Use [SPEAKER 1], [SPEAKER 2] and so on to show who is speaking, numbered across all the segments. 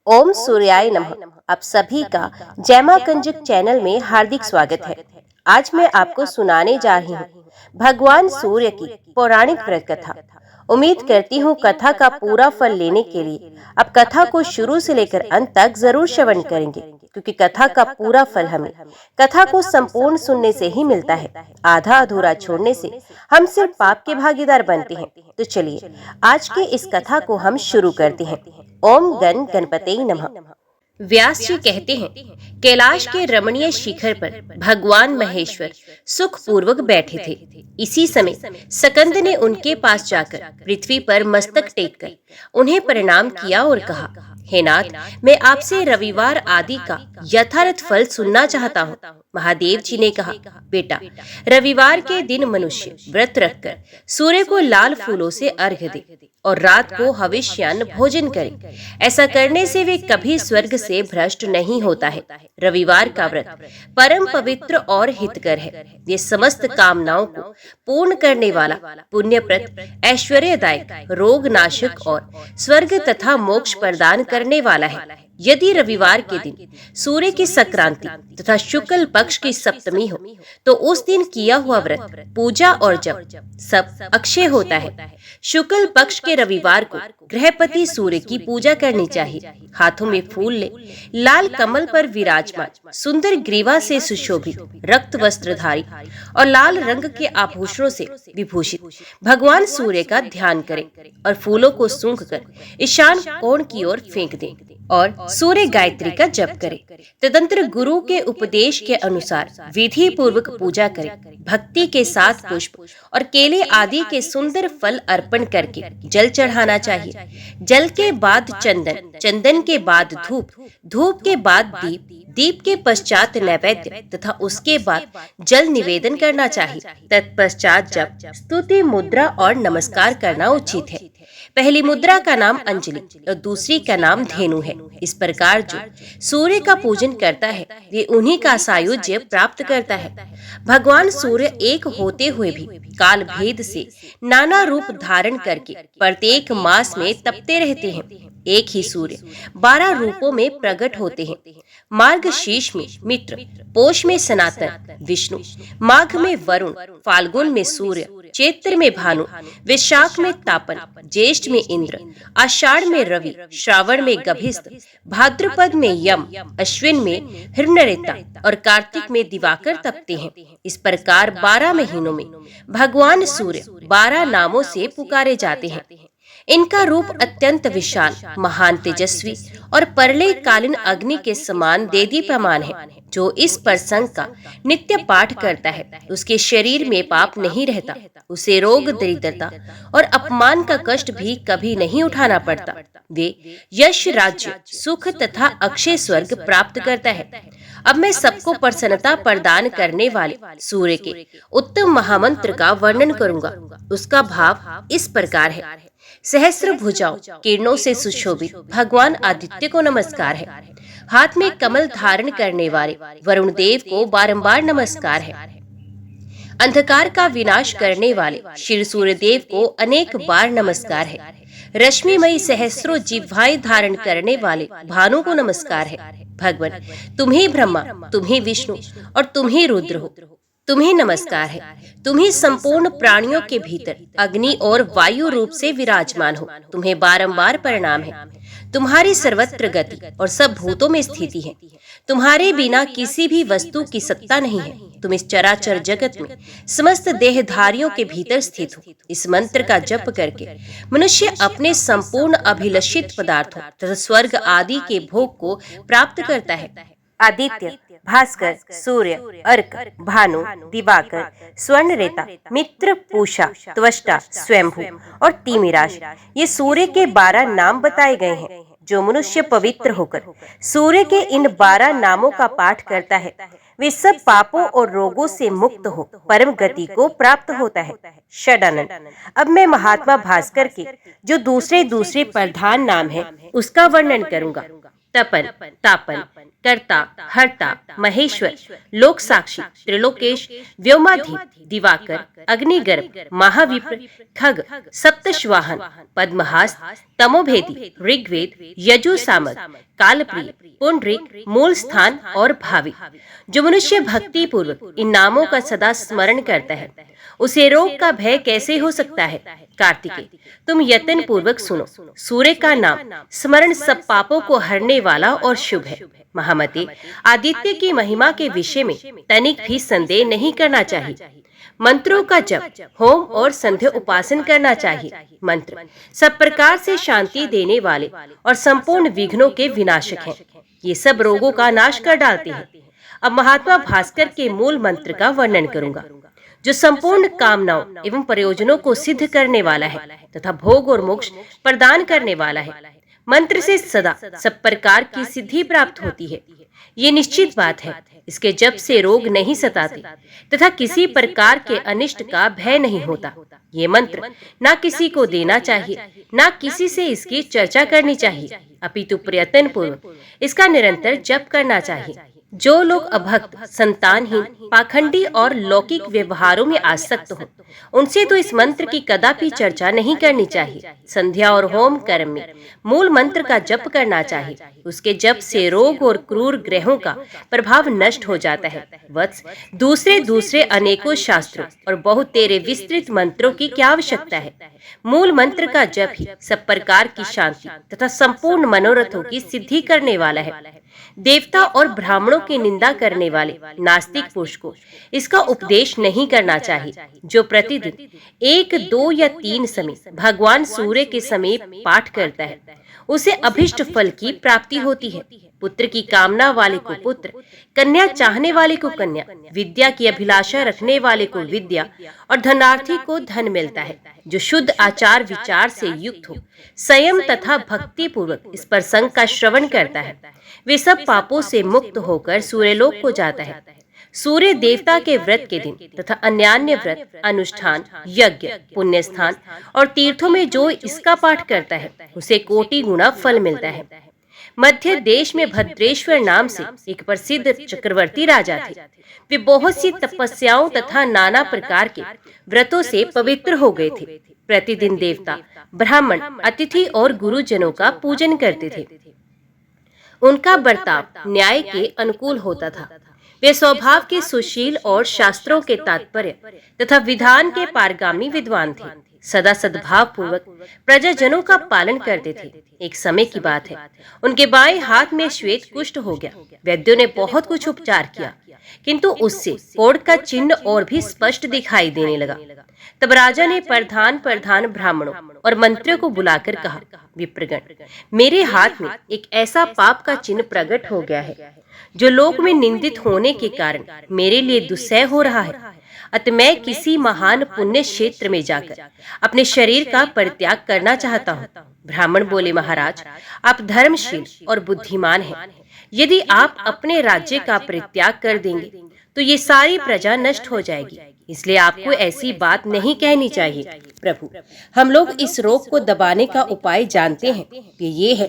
[SPEAKER 1] ओम सूर्याय नमः। आप सभी का जैमा कंजक चैनल में हार्दिक स्वागत है। आज मैं आपको सुनाने जा रही हूँ भगवान सूर्य की पौराणिक व्रत कथा। उम्मीद करती हूँ कथा का पूरा फल लेने के लिए आप कथा को शुरू से लेकर अंत तक जरूर श्रवण करेंगे, क्योंकि कथा का पूरा फल हमें कथा को संपूर्ण सुनने से ही मिलता है। आधा अधूरा छोड़ने से हम सिर्फ पाप के भागीदार बनते हैं। तो चलिए आज के इस कथा को हम शुरू करते हैं। ओम गण गणपते नमः। व्यास जी कहते हैं, कैलाश के रमणीय शिखर पर भगवान महेश्वर सुख पूर्वक बैठे थे। इसी समय सकंद ने उनके पास जाकर पृथ्वी पर मस्तक टेककर उन्हें प्रणाम किया और कहा, हे नाथ, मैं आपसे रविवार आदि का यथार्थ फल सुनना चाहता हूँ। महादेव जी ने कहा, बेटा, रविवार के दिन मनुष्य व्रत रखकर सूर्य को लाल फूलों से अर्घ्य दे और रात को हविष्यान्न भोजन करे। ऐसा करने से वे कभी स्वर्ग से भ्रष्ट नहीं होता है। रविवार का व्रत परम पवित्र और हितकर है। ये समस्त कामनाओं को पूर्ण करने वाला, पुण्यप्रद, ऐश्वर्यदायक, रोग नाशक और स्वर्ग तथा मोक्ष प्रदान करने वाला है। यदि रविवार के दिन सूर्य की संक्रांति तथा शुक्ल पक्ष की सप्तमी हो तो उस दिन किया हुआ व्रत, पूजा और जप सब अक्षय होता है। शुक्ल पक्ष के रविवार को गृहपति सूर्य की पूजा करनी चाहिए। हाथों में फूल ले लाल कमल पर विराजमान, सुंदर ग्रीवा से सुशोभित, रक्त वस्त्रधारी और लाल रंग के आभूषणों से विभूषित भगवान सूर्य का ध्यान करें और फूलों को सूंघकर ईशान कोण की ओर फेंक दें और सूर्य गायत्री का जप करें। तदंतर गुरु के उपदेश के अनुसार विधि पूर्वक पूजा करें। भक्ति के साथ पुष्प और केले आदि के सुंदर फल अर्पण करके जल चढ़ाना चाहिए। जल के बाद चंदन, चंदन के बाद धूप, धूप के बाद दीप, दीप के पश्चात नैवेद्य तथा उसके बाद जल निवेदन करना चाहिए। तत्पश्चात जप, स्तुति, मुद्रा और नमस्कार करना उचित है। पहली मुद्रा का नाम अंजलि और दूसरी का नाम धेनु है। इस प्रकार जो सूर्य का पूजन करता है वे उन्हीं का सायुज्य प्राप्त करता है। भगवान सूर्य एक होते हुए भी काल भेद से नाना रूप धारण करके प्रत्येक मास में तपते रहते हैं। एक ही सूर्य 12 रूपों में प्रकट होते हैं। मार्गशीर्ष में मित्र, पोष में सनातन विष्णु, माघ में वरुण, फाल्गुन में सूर्य, चैत्र में भानु, वैशाख में तापन, ज्येष्ठ में इंद्र, आषाढ़ में रवि, श्रावण में गभिस्त, भाद्रपद में यम, अश्विन में हिरण्यरेता और कार्तिक में दिवाकर तपते हैं। इस प्रकार 12 महीनों में भगवान सूर्य 12 नामों से पुकारे जाते हैं। इनका रूप अत्यंत विशाल, महान, तेजस्वी और प्रलय कालीन अग्नि के समान देदीप्यमान है। जो इस प्रसंग का नित्य पाठ करता है उसके शरीर में पाप नहीं रहता। उसे रोग, दरिद्रता और अपमान का कष्ट भी कभी नहीं उठाना पड़ता। वे यश, राज्य, सुख तथा अक्षय स्वर्ग प्राप्त करता है। अब मैं सबको प्रसन्नता प्रदान करने वाले सूर्य के उत्तम महामंत्र का वर्णन करूंगा। उसका भाव इस प्रकार है। सहस्त्र भुजाओं, किरणों से सुशोभित भगवान आदित्य को नमस्कार है। हाथ में कमल धारण करने वाले वरुण देव को बारंबार नमस्कार है। अंधकार का विनाश करने वाले श्री सूर्य देव को अनेक बार नमस्कार है। रश्मिमयी सहस्त्रों जिह्वाएं धारण करने वाले भानु को नमस्कार है। भगवान, तुम ही ब्रह्मा, तुम ही विष्णु और तुम ही रुद्र हो। तुम्हें नमस्कार है। तुम ही संपूर्ण प्राणियों के भीतर अग्नि और वायु रूप से विराजमान हो। तुम्हें बारंबार प्रणाम है। तुम्हारी सर्वत्र गति और सब भूतों में स्थिति है। तुम्हारे बिना किसी भी वस्तु की सत्ता नहीं है। तुम इस चराचर जगत में समस्त देहधारियों के भीतर स्थित हो। इस मंत्र का जप करके मनुष्य अपने संपूर्ण अभिलषित पदार्थों तथा स्वर्ग आदि के भोग को प्राप्त करता है। आदित्य, भास्कर, सूर्य, अर्क, भानु, दिवाकर, स्वर्णरेता, मित्र, पूषा, त्वष्टा, स्वयंभू और तिमिराश, ये सूर्य के 12 नाम बताए गए हैं। जो मनुष्य पवित्र होकर सूर्य के इन 12 नामों का पाठ करता है वे सब पापों और रोगों से मुक्त हो परम गति को प्राप्त होता है। षडानन। अब मैं महात्मा भास्कर के जो दूसरे प्रधान नाम है उसका वर्णन करूंगा। तपन, तापन, कर्ता, हर्ता, महेश्वर, लोक साक्षी, त्रिलोकेश, व्योमाधीप, दिवाकर, अग्निगर्भ, महाविप्र, खग, सप्तश्वाहन, पद्महास, तमोभेदी, ऋग्वेद, यजु सामक, कालप्रिय, पुंडरीक, मूल स्थान और भावी। जो मनुष्य भक्ति पूर्वक इन नामों का सदा स्मरण करता है, उसे रोग का भय कैसे हो सकता है। कार्तिकेय, तुम यत्न पूर्वक सुनो। सूर्य का नाम स्मरण सब पापों को हरने वाला और शुभ है। महामते, आदित्य की महिमा के विषय में तनिक भी संदेह नहीं करना चाहिए। मंत्रों का जप, होम और संध्या उपासन करना चाहिए। मंत्र सब प्रकार से शांति देने वाले और संपूर्ण विघ्नों के विनाशक हैं। ये सब रोगों का नाश कर डालते हैं। अब महात्मा भास्कर के मूल मंत्र का वर्णन करूंगा, जो संपूर्ण कामनाओं एवं प्रयोजनों को सिद्ध करने वाला है तथा भोग और मोक्ष प्रदान करने वाला है। मंत्र से सदा सब प्रकार की सिद्धि प्राप्त होती है, ये निश्चित बात है। इसके जप से रोग नहीं सताते तथा किसी प्रकार के अनिष्ट का भय नहीं होता। ये मंत्र ना किसी को देना चाहिए, ना किसी से इसकी चर्चा करनी चाहिए, अपितु प्रयत्न पूर्वक इसका निरंतर जप करना चाहिए। जो लोग अभक्त, संतानहीन, पाखंडी और लौकिक व्यवहारों में आसक्त हो, उनसे तो इस मंत्र की कदापि चर्चा नहीं करनी चाहिए। संध्या और होम कर्म में मूल मंत्र का जप करना चाहिए। उसके जप से रोग और क्रूर ग्रहों का प्रभाव नष्ट हो जाता है। वत्स, दूसरे अनेकों शास्त्रों और बहुत तेरे विस्तृत मंत्रों की क्या आवश्यकता है। मूल मंत्र का जप ही सब प्रकार की शांति तथा संपूर्ण मनोरथों की सिद्धि करने वाला है। देवता और ब्राह्मणों की निंदा करने वाले नास्तिक पुरुष को इसका उपदेश नहीं करना चाहिए। जो प्रतिदिन 1, 2 या 3 समय भगवान सूर्य के समीप पाठ करता है, उसे अभिष्ट फल की प्राप्ति होती है। पुत्र की कामना वाले को पुत्र, कन्या चाहने वाले को कन्या, विद्या की अभिलाषा रखने वाले को विद्या और धनार्थी को धन मिलता है। जो शुद्ध आचार विचार से युक्त हो, संयम तथा भक्ति पूर्वक इस प्रसंग का श्रवण करता है, वे सब पापों से मुक्त होकर सूर्यलोक को जाता है। सूर्य देवता के व्रत के दिन तथा अन्यान्य व्रत, अनुष्ठान, यज्ञ, पुण्य स्थान और तीर्थों में जो इसका पाठ करता है, उसे कोटि गुना फल मिलता है। मध्य देश में भद्रेश्वर नाम से एक प्रसिद्ध चक्रवर्ती राजा थे। वे बहुत सी तपस्याओं तथा नाना प्रकार के व्रतों से पवित्र हो गए थे। प्रतिदिन देवता, ब्राह्मण, अतिथि और गुरुजनों का पूजन करते थे। उनका बर्ताव न्याय के अनुकूल होता था। वे स्वभाव के सुशील और शास्त्रों के तात्पर्य तथा विधान के पारगामी विद्वान थे। सदा सद्भाव पूर्वक प्रजाजनों का पालन करते थे। एक समय की बात है, उनके बाएं हाथ में श्वेत कुष्ठ हो गया। वैद्यों ने बहुत कुछ उपचार किया, किंतु उससे कोढ़ का चिन्ह और भी स्पष्ट दिखाई देने लगा। तब राजा ने प्रधान ब्राह्मणों और मंत्रियों को बुलाकर कहा, विप्रगण, मेरे हाथ में एक ऐसा पाप का चिन्ह प्रकट हो गया है, जो लोक में निंदित होने के कारण मेरे लिए दुस्सह हो रहा है। अतः मैं किसी महान पुण्य क्षेत्र में जाकर अपने शरीर का परित्याग करना चाहता हूँ। ब्राह्मण बोले, महाराज, आप धर्मशील और बुद्धिमान हैं। यदि आप अपने राज्य का परित्याग कर देंगे तो ये सारी प्रजा नष्ट हो जाएगी, इसलिए आपको ऐसी बात नहीं कहनी चाहिए। प्रभु, हम लोग इस रोग को दबाने का उपाय जानते हैं। ये है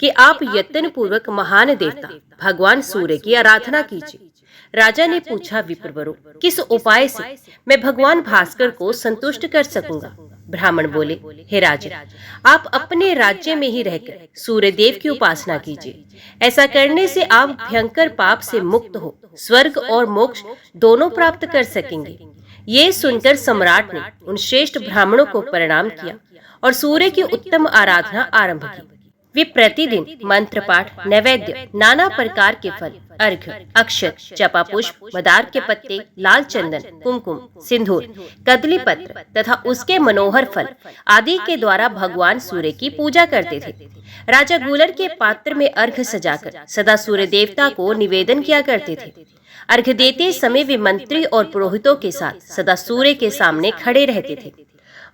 [SPEAKER 1] कि आप यत्न पूर्वक महान देवता भगवान सूर्य की आराधना कीजिए। राजा ने पूछा, विप्रवरो, किस उपाय से मैं भगवान भास्कर को संतुष्ट कर सकूंगा। ब्राह्मण बोले, हे राजा, आप अपने राज्य में ही रहकर सूर्य देव की उपासना कीजिए। ऐसा करने से आप भयंकर पाप से मुक्त हो स्वर्ग और मोक्ष दोनों प्राप्त कर सकेंगे। ये सुनकर सम्राट ने उन श्रेष्ठ ब्राह्मणों को प्रणाम किया और सूर्य की उत्तम आराधना आरंभ की। वे प्रतिदिन मंत्र पाठ, नैवेद्य, नाना प्रकार के फल, अर्घ्य, अक्षत, जपा पुष्प, मदार के पत्ते, लाल चंदन, कुमकुम, सिंदूर, कदली पत्र तथा उसके मनोहर फल आदि के द्वारा भगवान सूर्य की पूजा करते थे। राजा गूलर के पात्र में अर्घ्य सजाकर सदा सूर्य देवता को निवेदन किया करते थे। अर्घ्य देते समय वे मंत्री और पुरोहितों के साथ सदा सूर्य के सामने खड़े रहते थे।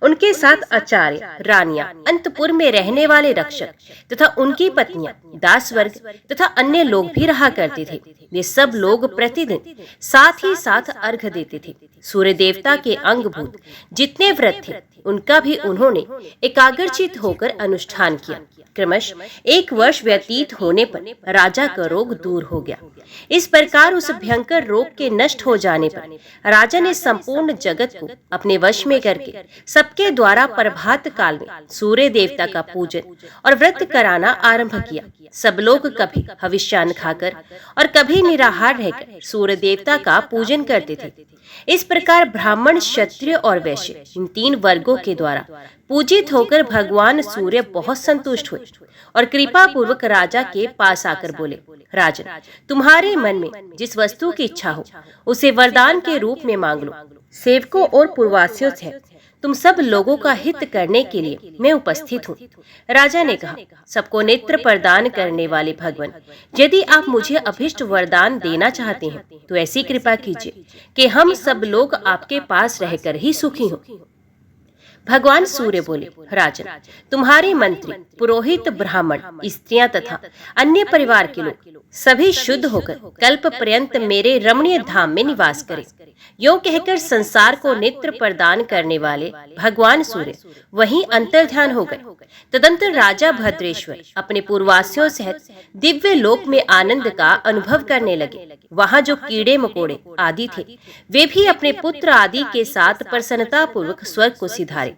[SPEAKER 1] उनके साथ आचार्य, रानियां, अंतपुर में रहने वाले रक्षक तथा उनकी पत्नियां, दास वर्ग तथा अन्य लोग भी रहा करते थे। वे सब लोग प्रतिदिन साथ ही साथ अर्घ्य देते थे। सूर्य देवता के अंगभूत जितने व्रत थे, उनका भी उन्होंने एकाग्रचित होकर अनुष्ठान किया। क्रमश 1 वर्ष व्यतीत होने पर राजा का रोग दूर हो गया। इस प्रकार उस भयंकर रोग के नष्ट हो जाने पर राजा ने संपूर्ण जगत को अपने वश में करके सबके द्वारा प्रभात काल में सूर्य देवता का पूजन और व्रत कराना आरंभ किया। सब लोग कभी हविष्यान्न खाकर और कभी निराहार रहकर सूर्य देवता का पूजन करते थे। इस प्रकार ब्राह्मण, क्षत्रिय और वैश्य इन 3 वर्गों के द्वारा पूजित होकर भगवान सूर्य बहुत संतुष्ट हुए और कृपा पूर्वक राजा के पास आकर बोले, राजन, तुम्हारे मन में जिस वस्तु की इच्छा हो उसे वरदान के रूप में मांग लो। सेवकों और पूर्ववासियों से तुम सब लोगों का हित करने के लिए मैं उपस्थित हूँ। राजा ने कहा, सबको नेत्र प्रदान करने वाले भगवान, यदि आप मुझे अभिष्ट वरदान देना चाहते हैं तो ऐसी कृपा कीजिए कि हम सब लोग आपके पास रहकर ही सुखी हों। भगवान सूर्य बोले, राजन, तुम्हारे मंत्री, पुरोहित, ब्राह्मण, स्त्रियां तथा अन्य परिवार के लोग सभी शुद्ध होकर कल्प पर्यंत मेरे रमणीय धाम में निवास करें। यूं कहकर संसार को नेत्र प्रदान करने वाले भगवान सूर्य वहीं अंतर्ध्यान हो गए। तदंतर राजा भद्रेश्वर अपने पूर्ववासियों सहित दिव्य लोक में आनंद का अनुभव करने लगे। वहां जो कीड़े मकोड़े आदि थे वे भी अपने पुत्र आदि के साथ प्रसन्नता पूर्वक स्वर्ग को सिधारे।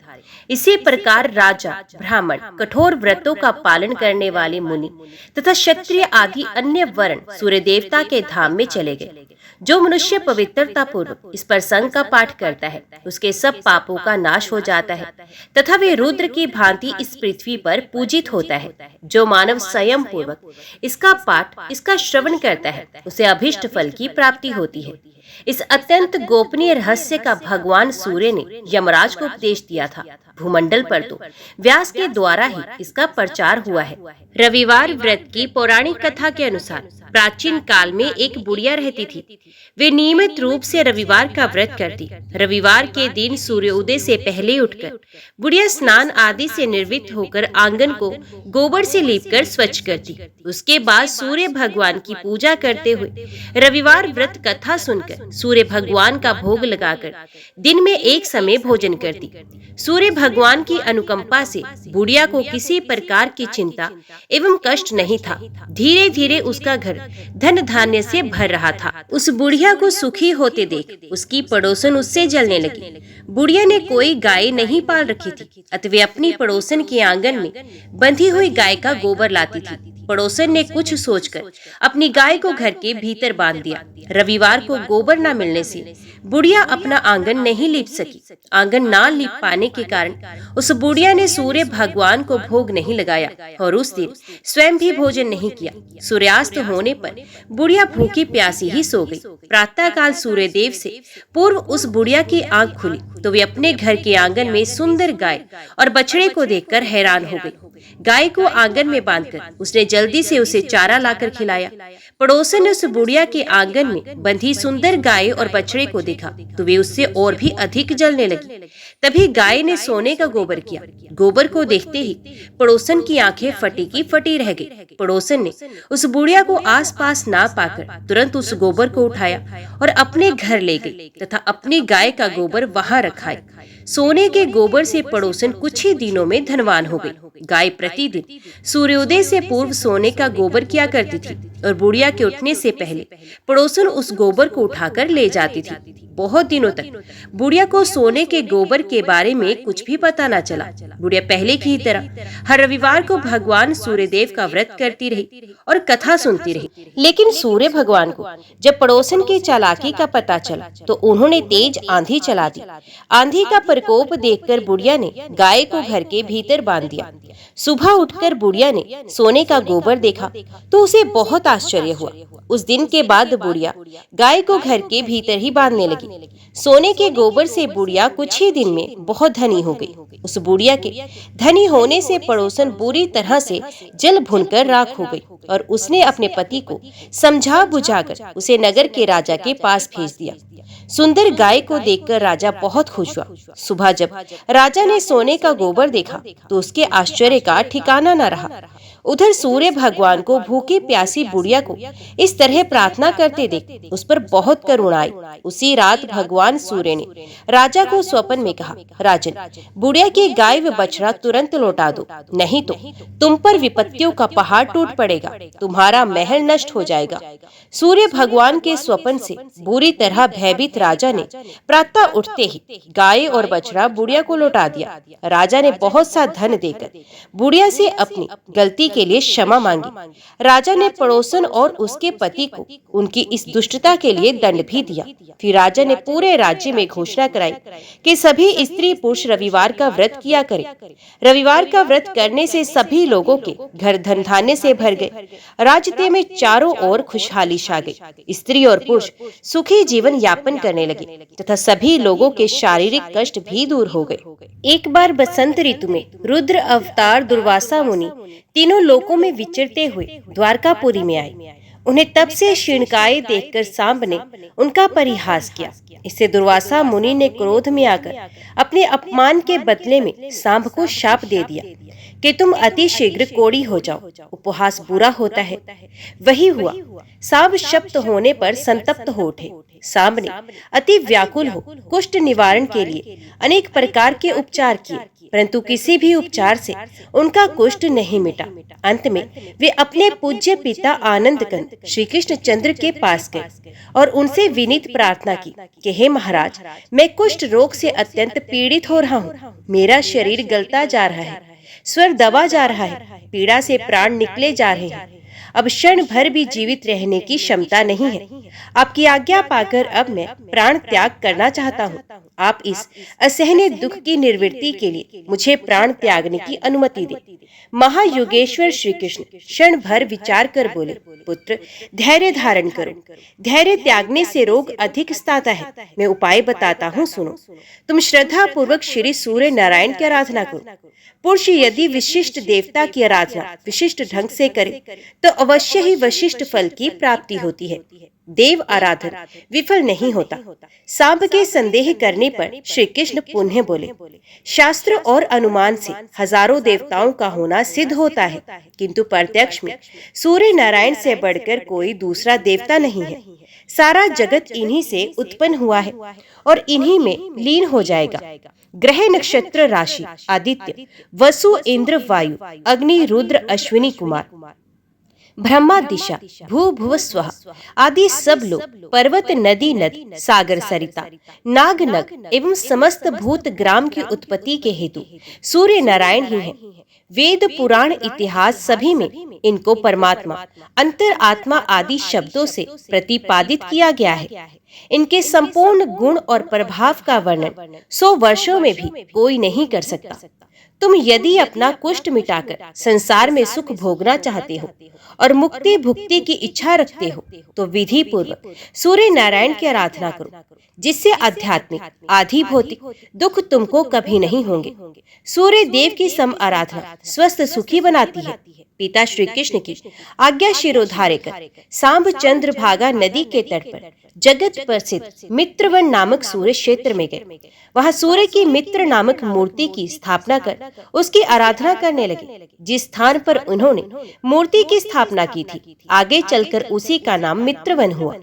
[SPEAKER 1] इसी प्रकार राजा, ब्राह्मण, कठोर व्रतों का पालन करने वाले मुनि तथा क्षत्रिय आदि अन्य वर्ण सूर्य देवता के धाम में चले गए। जो मनुष्य पवित्रता पूर्वक इस प्रसंग का पाठ करता है उसके सब पापों का नाश हो जाता है तथा वे रुद्र की भांति इस पृथ्वी पर पूजित होता है। जो मानव संयम पूर्वक इसका पाठ, इसका श्रवण करता है उसे अभिष्ट फल की प्राप्ति होती है। इस अत्यंत गोपनीय रहस्य का भगवान सूर्य ने यमराज को उपदेश दिया था। भूमंडल पर तो व्यास के द्वारा ही इसका प्रचार हुआ है। रविवार व्रत की पौराणिक कथा के अनुसार प्राचीन काल में एक बुढ़िया रहती थी। वे नियमित रूप से रविवार का व्रत करती। रविवार के दिन सूर्योदय से पहले उठकर बुढ़िया स्नान आदि से निर्वृत्त होकर आंगन को गोबर से लीपकर स्वच्छ करती। उसके बाद सूर्य भगवान की पूजा करते हुए रविवार व्रत कथा सुनकर सूर्य भगवान का भोग लगाकर दिन में एक समय भोजन करती। सूर्य भगवान की अनुकंपा से बुढ़िया को किसी प्रकार की चिंता एवं कष्ट नहीं था। धीरे धीरे उसका घर धन धान्य से भर रहा था। उस बुढ़िया को सुखी होते देख उसकी पड़ोसन उससे जलने लगी। बुढ़िया ने कोई गाय नहीं पाल रखी थी, अतः वे अपनी पड़ोसन के आंगन में बंधी हुई गाय का गोबर लाती थी। पड़ोसन ने कुछ सोचकर अपनी गाय को घर के भीतर बांध दिया। रविवार को गोबर न मिलने से बुढ़िया अपना आंगन नहीं लीप सकी। आंगन ना लीप पाने के कारण उस बुढ़िया ने सूर्य भगवान को भोग नहीं लगाया और उस दिन स्वयं भी भोजन नहीं किया। सूर्यास्त होने पर बुढ़िया भूखी प्यासी ही सो गई। प्रातः काल सूर्य देव से पूर्व उस बुढ़िया की आंख खुली तो वे अपने घर के आंगन में सुंदर गाय और बछड़े को देखकर हैरान हो गई। गाय को आंगन में बांधकर उसने जल्दी से उसे चारा लाकर खिलाया। पड़ोसन ने उस बुढ़िया के आंगन में बंधी सुंदर गाय और बछड़े को देखा तो वे उससे और भी अधिक जलने लगी। तभी गाय ने सोने का गोबर किया। गोबर को देखते ही पड़ोसन की आंखें फटी की फटी रह गई। पड़ोसन ने उस बुढ़िया को आसपास ना पाकर तुरंत उस गोबर को उठाया और अपने घर ले गई तथा अपनी गाय का गोबर वहां रखा। सोने के गोबर से पड़ोसन कुछ ही दिनों में धनवान हो गई। गाय प्रतिदिन सूर्योदय से पूर्व सोने का गोबर किया करती थी और बुढ़िया के उठने से पहले पड़ोसन उस गोबर को उठाकर ले जाती थी। बहुत दिनों तक बुढ़िया को सोने के गोबर के बारे में कुछ भी पता न चला। बुढ़िया पहले की तरह हर रविवार को भगवान सूर्यदेव का व्रत करती रही और कथा सुनती रही। लेकिन सूर्य भगवान को जब पड़ोसन की चालाकी का पता चला तो उन्होंने तेज आंधी चला दी। आंधी का प्रकोप देखकर बुढ़िया ने गाय को घर के भीतर बांध दिया। सुबह उठकर बुढ़िया ने सोने का गोबर देखा तो उसे बहुत आश्चर्य हुआ। उस दिन के बाद बुढ़िया गाय को घर के भीतर ही बांधने लगी। सोने के गोबर से बुढ़िया कुछ ही दिन में बहुत धनी हो गई। उस बुढ़िया के धनी होने से पड़ोसन बुरी तरह से जल भुनकर राख हो गई और उसने अपने पति को समझा बुझाकर उसे नगर के राजा के पास भेज दिया। सुंदर गाय को देखकर राजा बहुत खुश हुआ। सुबह जब राजा ने सोने का गोबर देखा तो उसके आश्चर्य का ठिकाना न रहा। उधर सूर्य भगवान को भूखी प्यासी बुढ़िया को इस तरह प्रार्थना करते देख उस पर बहुत करुणा आई। उसी रात भगवान सूर्य ने राजा को स्वप्न में कहा, राजन, बुढ़िया की गाय व बछड़ा तुरंत लौटा दो, नहीं तो तुम पर विपत्तियों का पहाड़ टूट पड़ेगा, तुम्हारा महल नष्ट हो जाएगा। सूर्य भगवान के स्वप्न से बुरी तरह भयभीत राजा ने प्रातः उठते ही गाय और बछड़ा बुढ़िया को लौटा दिया। राजा ने बहुत सा धन देकर बुढ़िया से अपनी गलती के लिए क्षमा मांगी। राजा ने पड़ोसन और उसके पति को उनकी इस दुष्टता के लिए दंड भी दिया। फिर राजा ने पूरे राज्य में घोषणा कराई कि सभी स्त्री पुरुष रविवार का व्रत किया करें। रविवार का व्रत करने से सभी लोगों के घर धन धान्य से भर गए। राज्य में चारों ओर खुशहाली छा गई। स्त्री और पुरुष सुखी जीवन यापन करने लगे तथा सभी लोगों के शारीरिक कष्ट भी दूर हो गए। एक बार बसंत ऋतु में रुद्र अवतार दुर्वासा मुनि तीनों लोकों में विचरते हुए द्वारकापुरी में आए। उन्हें तब से क्षीणकाय देखकर सांब ने उनका परिहास किया। इससे दुर्वासा मुनि ने क्रोध में आकर अपने अपमान के बदले में सांब को शाप दे दिया कि तुम अति शीघ्र कोढ़ी हो जाओ, उपहास बुरा होता है। वही हुआ। सांब शप्त होने पर संतप्त हो उठे। सांब ने अति व्याकुल हो कुष्ठ निवारण के लिए अनेक प्रकार के उपचार किए, परंतु किसी भी उपचार से उनका कुष्ठ नहीं मिटा। अंत में वे अपने पूज्य पिता आनंद कंद श्री कृष्ण चंद्र के पास गए और उनसे विनीत प्रार्थना की कि हे महाराज, मैं कुष्ठ रोग से अत्यंत पीड़ित हो रहा हूँ। मेरा शरीर गलता जा रहा है, स्वर दबा जा रहा है, पीड़ा से प्राण निकले जा रहे हैं। अब क्षण भर भी जीवित रहने की क्षमता नहीं है। आपकी आज्ञा पाकर अब मैं प्राण त्याग करना चाहता हूँ। आप इस असहनीय दुख की निवृत्ति के लिए मुझे प्राण त्यागने की अनुमति दें। महायुगेश्वर श्री कृष्ण क्षण भर विचार कर बोले, पुत्र, धैर्य धारण करो। धैर्य त्यागने से रोग अधिक सताता है। मैं उपाय बताता हूँ, सुनो। तुम श्रद्धा पूर्वक श्री सूर्य नारायण की आराधना करो। पुरुष यदि विशिष्ट देवता की आराधना विशिष्ट ढंग से करे तो अवश्य ही विशिष्ट फल की प्राप्ति होती है। देव आराधन विफल नहीं होता। सांब के संदेह करने पर श्री कृष्ण पुनः बोले, शास्त्र और अनुमान से हजारों देवताओं का होना सिद्ध होता है, किंतु प्रत्यक्ष में सूर्य नारायण से बढ़कर कोई दूसरा देवता नहीं है। सारा जगत इन्हीं से उत्पन्न हुआ है और इन्हीं में लीन हो जाएगा। ग्रह नक्षत्र राशि आदित्य वसु इंद्र वायु अग्नि रुद्र अश्विनी कुमार ब्रह्मा दिशा भू भुव स्वः आदि सब लोग, पर्वत नदी नद सागर सरिता नाग नग एवं समस्त भूत ग्राम की उत्पत्ति के हेतु सूर्य नारायण ही हैं। वेद पुराण इतिहास सभी में इनको परमात्मा अंतर आत्मा आदि शब्दों से प्रतिपादित किया गया है। इनके संपूर्ण गुण और प्रभाव का वर्णन 100 वर्षों में भी कोई नहीं कर सकता। तुम यदि अपना कुष्ठ मिटाकर संसार में सुख भोगना चाहते हो और मुक्ति भुक्ति की इच्छा रखते हो तो विधि पूर्वक सूर्य नारायण की आराधना करो, जिससे आध्यात्मिक आधि भौतिक दुख तुमको कभी नहीं होंगे। सूर्य देव की सम आराधना स्वस्थ सुखी बनाती है। पिता श्री कृष्ण की आज्ञा शिरोधार्य कर सांब चंद्रभागा नदी के तट पर जगत प्रसिद्ध मित्रवन नामक सूर्य क्षेत्र में गए। वहां सूर्य की मित्र नामक मूर्ति की स्थापना कर उसकी आराधना करने लगे। जिस स्थान पर उन्होंने मूर्ति की स्थापना की थी, आगे चलकर उसी का नाम मित्रवन हुआ।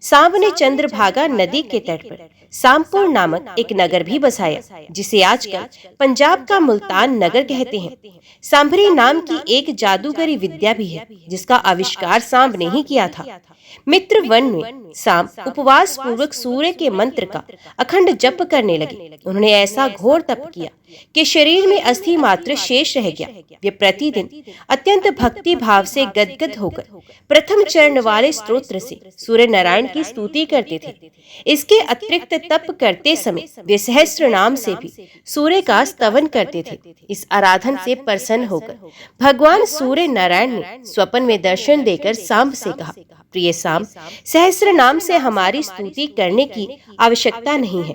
[SPEAKER 1] सांब ने चंद्रभागा नदी के तट पर सांबपुर नामक एक नगर भी बसाया, जिसे आजकल पंजाब का मुल्तान नगर कहते हैं। सांभरी नाम की एक जादूगरी विद्या भी है, जिसका आविष्कार सांब ने ही किया था। मित्र वन में सांब उपवास पूर्वक सूर्य के मंत्र का अखंड जप करने लगे। उन्होंने ऐसा घोर तप किया कि शरीर में अस्थि मात्र शेष रह गया। वे प्रतिदिन अत्यंत भक्ति भाव से गदगद होकर प्रथम चरण वाले स्तोत्र से सूर्य नारायण की स्तुति करते थे। इसके अतिरिक्त तप करते समय वे सहस्त्र नाम से भी सूर्य का स्तवन करते थे। इस आराधन से प्रसन्न होकर भगवान सूर्य नारायण ने स्वप्न में दर्शन देकर सांब से कहा, प्रिय सांब, सहस्त्र नाम से हमारी स्तुति करने की आवश्यकता नहीं है।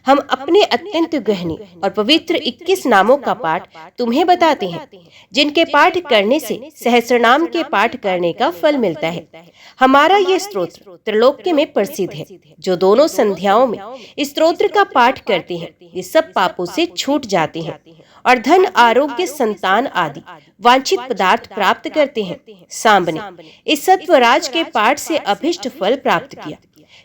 [SPEAKER 1] हम अपने अत्यंत गहने और पवित्र 21 नामों का पाठ तुम्हें बताते हैं, जिनके पाठ करने से सहस्त्रनाम के पाठ करने का फल मिलता है। हमारा ये स्तोत्र त्रिलोक्य में प्रसिद्ध है। जो दोनों संध्याओं में इस स्तोत्र का पाठ करते हैं, ये सब पापों से छूट जाते हैं और धन, आरोग्य, संतान आदि वांछित पदार्थ प्राप्त करते हैं। सांब ने इस सत्वराज के पाठ से अभिष्ट फल प्राप्त किया।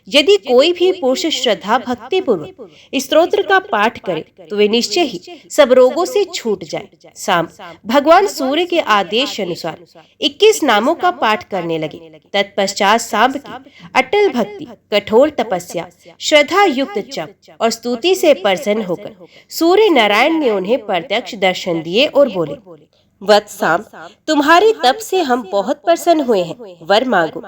[SPEAKER 1] यदि कोई भी पुरुष श्रद्धा भक्ति पूर्वक इस स्तोत्र का पाठ करे तो वे निश्चय ही सब रोगों से छूट जाए। सांब भगवान सूर्य के आदेश अनुसार 21 नामों का पाठ करने लगे। तत्पश्चात सांब की अटल भक्ति, कठोर तपस्या, श्रद्धा युक्त जप और स्तुति से प्रसन्न होकर सूर्य नारायण ने उन्हें प्रत्यक्ष दर्शन दिए और बोले, वत्स सांब, तुम्हारे तप से हम बहुत प्रसन्न हुए हैं, वर मांगो।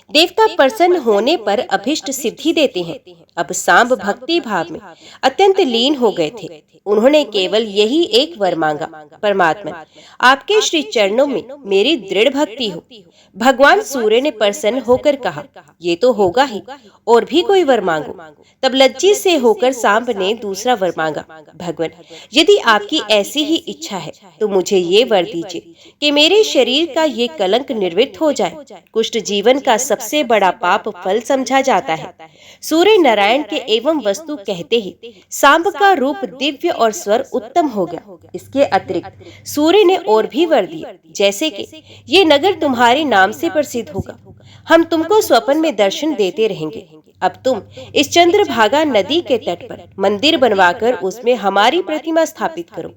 [SPEAKER 1] देवता प्रसन्न होने पर अभिष्ट सिद्धि देते हैं। अब सांब भक्ति भाव में अत्यंत लीन हो गए थे। उन्होंने केवल यही एक वर मांगा, परमात्मा, आपके श्री चरणों में मेरी दृढ़ भक्ति हो। भगवान सूर्य ने प्रसन्न होकर कहा, ये तो होगा ही, और भी कोई वर मांगो। तब लज्जित से होकर सांब ने दूसरा वर मांगा, भगवान, यदि आपकी ऐसी ही इच्छा है तो मुझे ये वर दीजिए कि मेरे शरीर का ये कलंक निवृत्त हो जाए। कुष्ठ जीवन का सबसे बड़ा पाप फल समझा जाता है। सूर्य नारायण के एवं वस्तु कहते ही सांब का रूप दिव्य और स्वर उत्तम हो गया। इसके अतिरिक्त सूर्य ने और भी वर दिए, जैसे कि ये नगर तुम्हारे नाम से प्रसिद्ध होगा। हम तुमको स्वप्न में दर्शन देते रहेंगे। अब तुम इस चंद्रभागा नदी के तट पर मंदिर बनवाकर उसमें हमारी प्रतिमा स्थापित करो।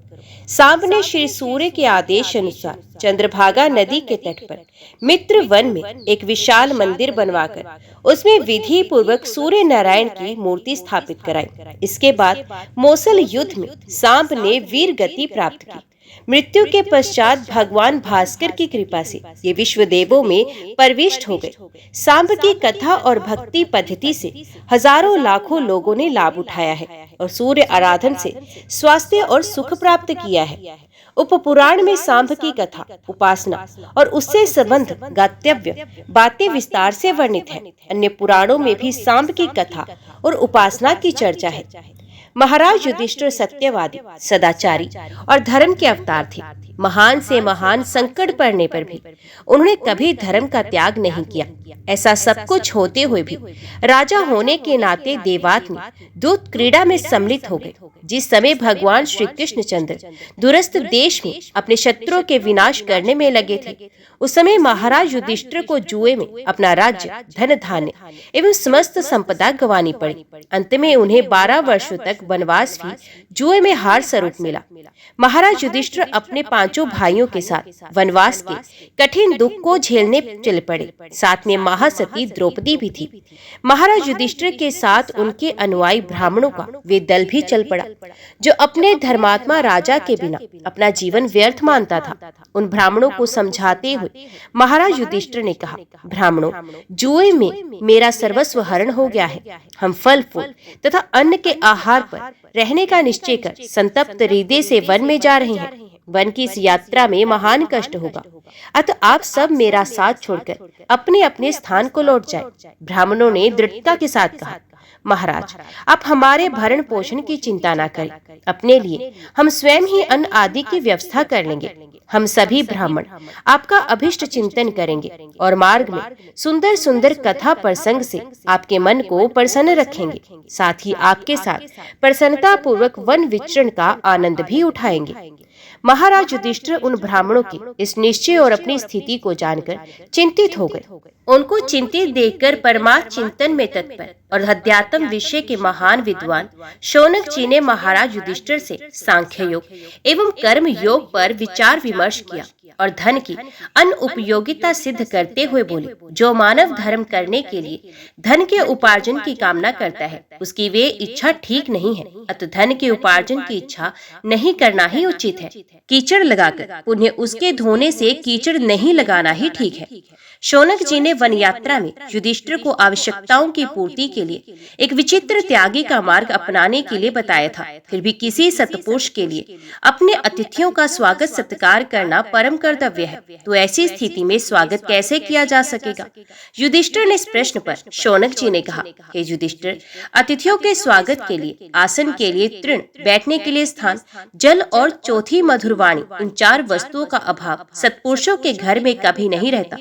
[SPEAKER 1] सांब ने श्री सूर्य के आदेश अनुसार चंद्रभागा नदी के तट पर मित्र वन में एक विशाल मंदिर बनवाकर उसमें विधि पूर्वक सूर्य नारायण की मूर्ति स्थापित कराई। इसके बाद मौसल युद्ध में सांब ने वीर गति प्राप्त की। मृत्यु के पश्चात भगवान भास्कर की कृपा से ये विश्व देवों में प्रविष्ट हो गए। सांब की कथा और भक्ति पद्धति से हजारों लाखों लोगों ने लाभ उठाया है और सूर्य आराधन से स्वास्थ्य और सुख प्राप्त किया है। उपपुराण में सांब की कथा, उपासना और उससे संबंध गातव्य बातें विस्तार से वर्णित है। अन्य पुराणों में भी सांब की कथा और उपासना की चर्चा है। महाराज युधिष्ठिर सत्यवादी, सदाचारी और धर्म के अवतार थे। महान से महान संकट पड़ने पर भी उन्होंने कभी धर्म का त्याग नहीं किया। ऐसा सब कुछ होते हुए भी राजा होने के नाते देवात में दूत क्रीड़ा में सम्मिलित हो गए। जिस समय भगवान श्री कृष्णचंद्र दूरस्थ देश में अपने शत्रुओं के विनाश करने में लगे थे, उस समय महाराज युधिष्ठिर को जुए में अपना राज्य, धन धान्य एवं समस्त संपदा गंवानी पड़ी। अंत में उन्हें 12 वर्षों तक वनवास भी जुए में हार स्वरूप मिला। महाराज युधिष्ठिर अपने 5 भाइयों के साथ वनवास के कठिन दुख को झेलने चल पड़े। साथ में महासती द्रौपदी भी थी। महाराज युधिष्ठिर के साथ उनके अनुयायी ब्राह्मणों का वे दल भी चल पड़ा, जो अपने धर्मात्मा राजा के बिना अपना जीवन व्यर्थ मानता था। उन ब्राह्मणों को समझाते हुए महाराज युधिष्ठिर ने कहा, ब्राह्मणों, जुए में मेरा सर्वस्व हरण हो गया है। हम फल फूल तथा अन्न के आहार पर रहने का निश्चय कर संतप्त हृदय से वन में जा रहे हैं। वन की इस यात्रा में महान कष्ट होगा, अतः आप सब मेरा साथ छोड़कर अपने अपने स्थान को लौट जाएं। ब्राह्मणों ने दृढ़ता के साथ कहा, महाराज, आप हमारे भरण पोषण की चिंता न करें। अपने लिए हम स्वयं ही अन्न आदि की व्यवस्था कर लेंगे। हम सभी ब्राह्मण आपका अभिष्ट चिंतन करेंगे और मार्ग में सुंदर सुंदर कथा प्रसंग से आपके मन को प्रसन्न रखेंगे। साथ ही आपके साथ प्रसन्नता पूर्वक वन विचरण का आनंद भी उठाएंगे। महाराज युधिष्ठिर उन ब्राह्मणों के इस निश्चय और अपनी स्थिति को जानकर चिंतित हो गए। उनको चिंतित देखकर परमार्थ चिंतन में तत्पर और अध्यात्म विषय के महान विद्वान शौनक जी ने महाराज युधिष्ठिर से सांख्य योग एवं कर्म योग पर विचार विमर्श किया और धन की अनुपयोगिता सिद्ध करते हुए बोले, जो मानव धर्म करने के लिए धन के उपार्जन की कामना करता है, उसकी वे इच्छा ठीक नहीं है। अतः धन के उपार्जन की इच्छा नहीं करना ही उचित है। कीचड़ लगाकर पुण्य उसके धोने से कीचड़ नहीं लगाना ही ठीक है। शौनक जी ने वन यात्रा में युधिष्ठिर को आवश्यकताओं की पूर्ति के लिए एक विचित्र त्यागी का मार्ग अपनाने के लिए बताया था। फिर भी किसी सत्पुरुष के लिए अपने अतिथियों का स्वागत सत्कार करना परम कर्तव्य है, तो ऐसी स्थिति में स्वागत कैसे किया जा सकेगा? युधिष्ठिर ने इस प्रश्न पर शौनक जी ने कहा, हे युधिष्ठिर, अतिथियों के स्वागत के लिए आसन के लिए तृण, बैठने के लिए स्थान, जल और चौथी मधुरवाणी, इन 4 वस्तुओं का अभाव सत्पुरुषों के घर में कभी नहीं रहता।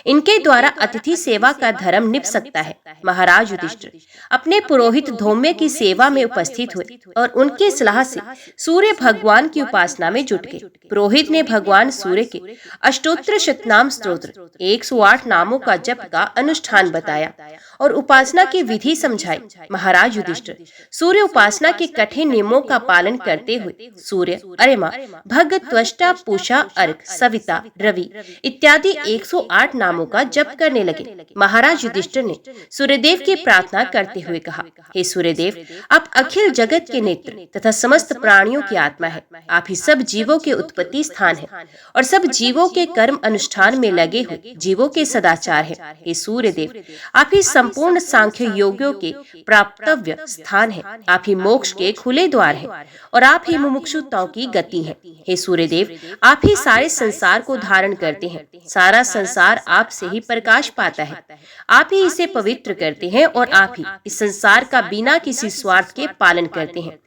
[SPEAKER 1] इनके द्वारा अतिथि सेवा का धर्म निभ सकता है। महाराज युधिष्ठिर अपने पुरोहित धौम्य की सेवा में उपस्थित हुए और उनकी सलाह से सूर्य भगवान की उपासना में जुट गए। पुरोहित ने भगवान सूर्य के अष्टोत्तर शतनाम स्तोत्र 108 नामों का जप का अनुष्ठान बताया और उपासना की विधि समझाई। महाराज युधिष्ठिर सूर्य उपासना के कठिन नियमों का पालन करते हुए सूर्य, अरिमा, भग, त्वष्टा, पूषा, अर्क, सविता, रवि इत्यादि 108 नामों का जप करने लगे। महाराज युधिष्ठिर ने सूर्यदेव की प्रार्थना करते हुए कहा, हे सूर्यदेव, आप अखिल जगत के नेत्र तथा समस्त प्राणियों की आत्मा है। आप ही सब जीवों के उत्पत्ति स्थान है और सब जीवों के कर्म अनुष्ठान में लगे हुए जीवों के सदाचार है। हे सूर्यदेव, आप ही संपूर्ण सांख्य योगियों के प्राप्तव्य स्थान है। आप ही मोक्ष के खुले द्वार है और आप ही मुमुक्षुताओं की गति है। हे सूर्यदेव, आप ही सारे संसार को धारण करते हैं। सारा संसार आप से ही प्रकाश पाता है। आप ही इसे पवित्र करते हैं और आप ही इस संसार का बिना किसी स्वार्थ के पालन करते हैं।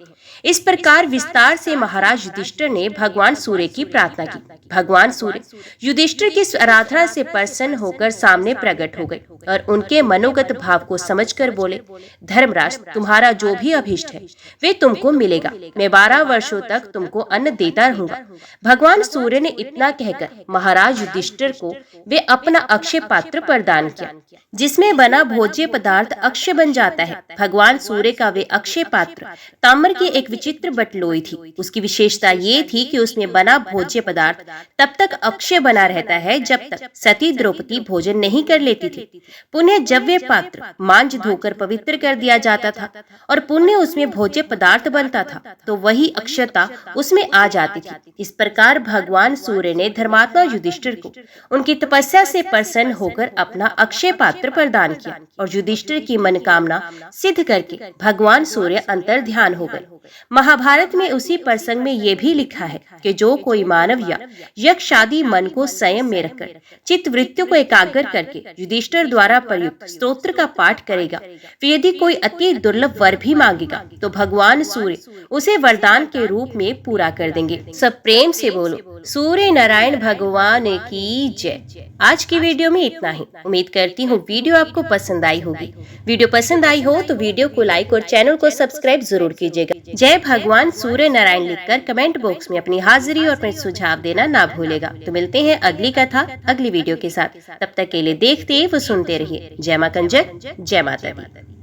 [SPEAKER 1] इस प्रकार विस्तार से महाराज युधिष्ठिर ने भगवान सूर्य की प्रार्थना की। भगवान सूर्य युधिष्ठिर की आराधना से प्रसन्न होकर सामने प्रकट हो गए और उनके मनोगत भाव को समझकर बोले, धर्मराज, तुम्हारा जो भी अभीष्ट है वे तुमको मिलेगा। मैं 12 वर्षों तक तुमको अन्न देता रहूंगा। भगवान सूर्य ने इतना कहकर महाराज युधिष्ठिर को वे अपना अक्षय पात्र प्रदान किया, जिसमें बना भोज्य पदार्थ अक्षय बन जाता है। भगवान सूर्य का वे अक्षय पात्र ताम्र की एक विचित्र बटलोई थी। उसकी विशेषता ये थी कि उसमें बना भोज्य पदार्थ तब तक अक्षय बना रहता है जब तक सती द्रौपदी भोजन नहीं कर लेती थी। पुण्य जब वे पात्र मांझ धोकर पवित्र कर दिया जाता था और पुण्य उसमें भोज्य पदार्थ बनता था तो वही अक्षयता उसमें आ जाती थी। इस प्रकार भगवान सूर्य ने धर्मात्मा युधिष्ठिर को उनकी तपस्या से प्रसन्न होकर अपना अक्षय पात्र प्रदान किया और युधिष्ठिर की मनोकामना सिद्ध करके भगवान सूर्य अंतर ध्यान हो गए। महाभारत में उसी प्रसंग में ये भी लिखा है कि जो कोई मानव या यक्ष आदि मन को संयम में रखकर चित्त वृत्तियों को एकाग्र करके युधिष्ठिर द्वारा प्रयुक्त स्तोत्र का पाठ करेगा, फिर यदि कोई अति दुर्लभ वर भी मांगेगा तो भगवान सूर्य उसे वरदान के रूप में पूरा कर देंगे। सब प्रेम से बोलो, सूर्य नारायण भगवान की जय। आज की वीडियो में इतना ही। उम्मीद करती हूँ वीडियो आपको पसंद आई होगी। वीडियो पसंद आई हो तो वीडियो को लाइक और चैनल को सब्सक्राइब जरूर कीजिएगा। जय भगवान सूर्य नारायण लिखकर कमेंट बॉक्स में अपनी हाजिरी और अपने सुझाव देना ना भूलेगा। तो मिलते हैं अगली कथा अगली वीडियो के साथ। तब तक के लिए देखते व सुनते रहिए। जय मां कंजक, जय माता दी।